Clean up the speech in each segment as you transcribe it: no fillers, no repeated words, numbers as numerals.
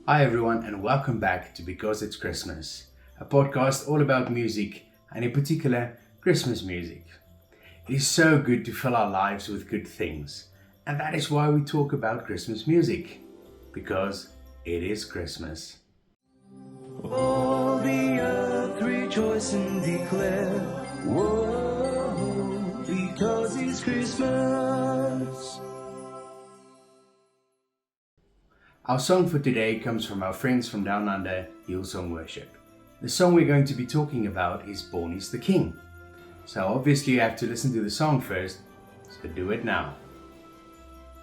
Hi everyone and welcome back to Because It's Christmas, a podcast all about music and in particular Christmas music. It is so good to fill our lives with good things, and that is why we talk about Christmas music, because it is Christmas. All the earth rejoice and declare, whoa, because it's Christmas. Our song for today comes from our friends from down under, Hillsong Worship. The song we're going to be talking about is Born is the King. So obviously you have to listen to the song first, so do it now.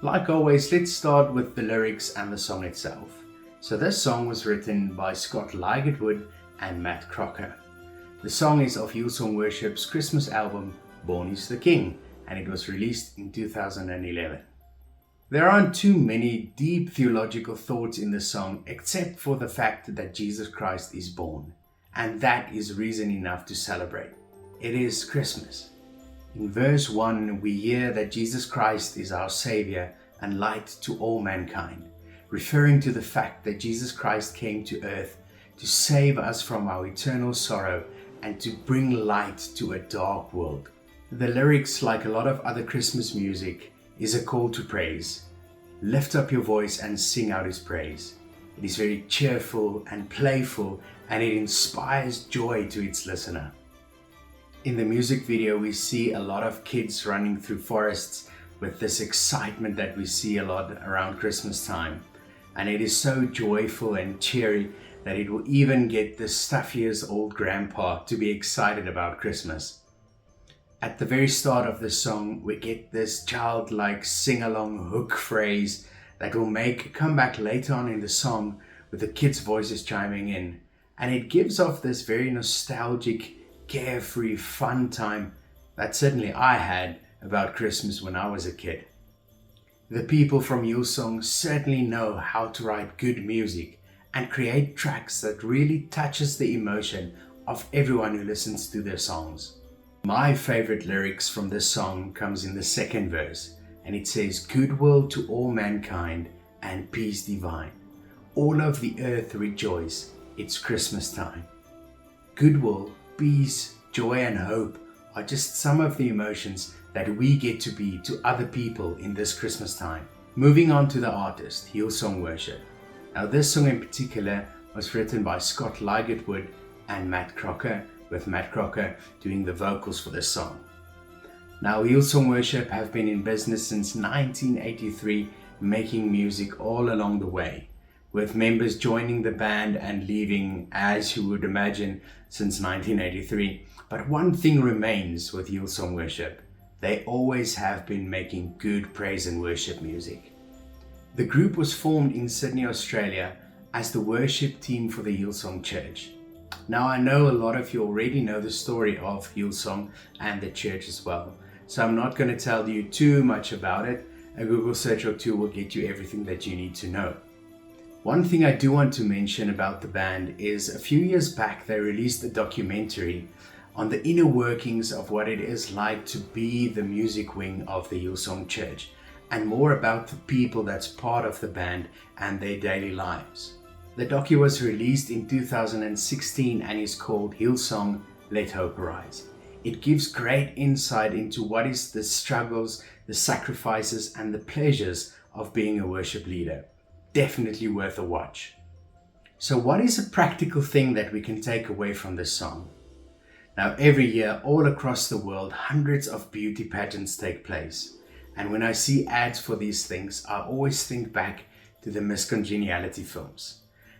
Like always, let's start with the lyrics and the song itself. So this song was written by Scott Ligertwood and Matt Crocker. The song is of Hillsong Worship's Christmas album, Born is the King, and it was released in 2011. There aren't too many deep theological thoughts in the song except for the fact that Jesus Christ is born, and that is reason enough to celebrate. It is Christmas. In verse 1, we hear that Jesus Christ is our Savior and light to all mankind, referring to the fact that Jesus Christ came to earth to save us from our eternal sorrow and to bring light to a dark world. The lyrics, like a lot of other Christmas music, is a call to praise. Lift up your voice and sing out His praise. It is very cheerful and playful, and it inspires joy to its listener. In the music video, we see a lot of kids running through forests with this excitement that we see a lot around Christmas time. And it is so joyful and cheery that it will even get the stuffiest old grandpa to be excited about Christmas. At the very start of the song, we get this childlike sing-along hook phrase that will make a comeback later on in the song with the kids' voices chiming in. And it gives off this very nostalgic, carefree, fun time that certainly I had about Christmas when I was a kid. The people from Hillsong certainly know how to write good music and create tracks that really touches the emotion of everyone who listens to their songs. My favorite lyrics from this song comes in the second verse, and it says, "Goodwill to all mankind and peace divine. All of the earth rejoice, it's Christmas time." Goodwill, peace, joy and hope are just some of the emotions that we get to be to other people in this Christmas time. Moving on to the artist, Hillsong Worship. Now this song in particular was written by Scott Ligertwood and Matt Crocker, with Matt Crocker doing the vocals for this song. Now Hillsong Worship have been in business since 1983, making music all along the way, with members joining the band and leaving, as you would imagine, since 1983. But one thing remains with Hillsong Worship. They always have been making good praise and worship music. The group was formed in Sydney, Australia as the worship team for the Hillsong Church. Now I know a lot of you already know the story of Hillsong and the church as well, so I'm not going to tell you too much about it. A Google search or two will get you everything that you need to know. One thing I do want to mention about the band is a few years back they released a documentary on the inner workings of what it is like to be the music wing of the Hillsong Church, and more about the people that's part of the band and their daily lives. The docu was released in 2016 and is called Hillsong Let Hope Arise. It gives great insight into what is the struggles, the sacrifices and the pleasures of being a worship leader. Definitely worth a watch. So what is a practical thing that we can take away from this song? Now every year all across the world hundreds of beauty pageants take place. And when I see ads for these things, I always think back to the Miss Congeniality films.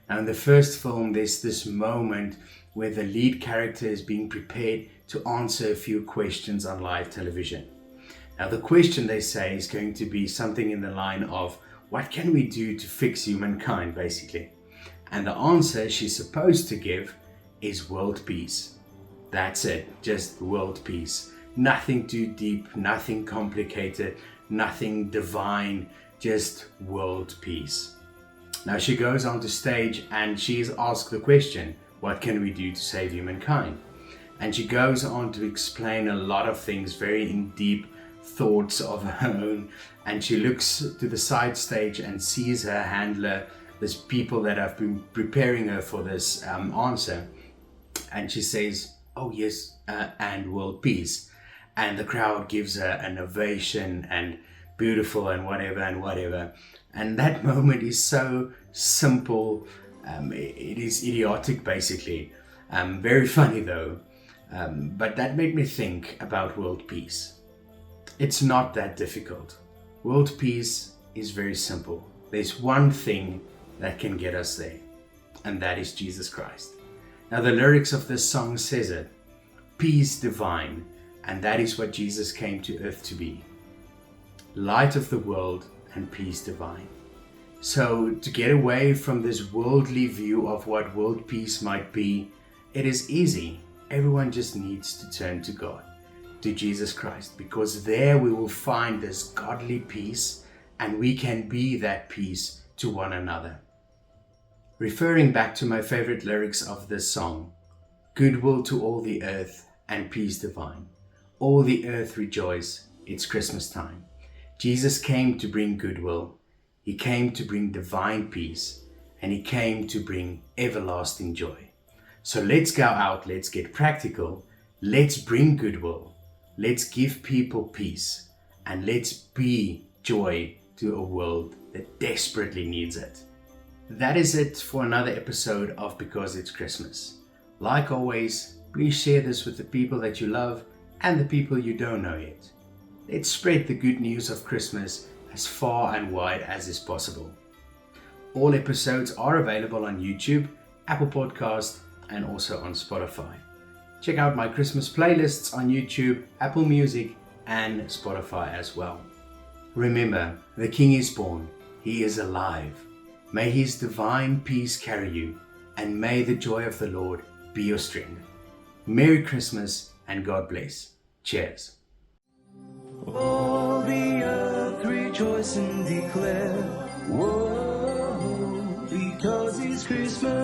Now in the first film, there's this moment where the lead character is being prepared to answer a few questions on live television. Now the question they say is going to be something in the line of, what can we do to fix humankind, basically? And the answer she's supposed to give is world peace. That's it, just world peace. Nothing too deep, nothing complicated, nothing divine, just world peace. Now she goes onto stage and she is asked the question, what can we do to save humankind? And she goes on to explain a lot of things, very in deep thoughts of her own. And she looks to the side stage and sees her handler this people that have been preparing her for this answer. And she says, "Oh yes, and world peace." And the crowd gives her an ovation and beautiful and whatever and whatever. And that moment is so simple. It is idiotic, basically. Very funny though. But that made me think about world peace. It's not that difficult. World peace is very simple. There's one thing that can get us there, and that is Jesus Christ. Now the lyrics of this song says it, peace divine, and that is what Jesus came to earth to be. Light of the world and peace divine. So to get away from this worldly view of what world peace might be, it is easy. Everyone just needs to turn to God, to Jesus Christ, because there we will find this godly peace, and we can be that peace to one another. Referring back to my favorite lyrics of this song, goodwill to all the earth and peace divine. All the earth rejoice, it's Christmas time. Jesus came to bring goodwill. He came to bring divine peace, and he came to bring everlasting joy. So let's go out, let's get practical, let's bring goodwill, let's give people peace, and let's be joy to a world that desperately needs it. That is it for another episode of Because It's Christmas. Like always, please share this with the people that you love and the people you don't know yet. Let's spread the good news of Christmas as far and wide as is possible. All episodes are available on YouTube, Apple Podcast, and also on Spotify. Check out my Christmas playlists on YouTube, Apple Music, and Spotify as well. Remember, the King is born. He is alive. May his divine peace carry you, and may the joy of the Lord be your strength. Merry Christmas and God bless. Cheers. All the earth rejoice and declare, whoa, because it's Christmas.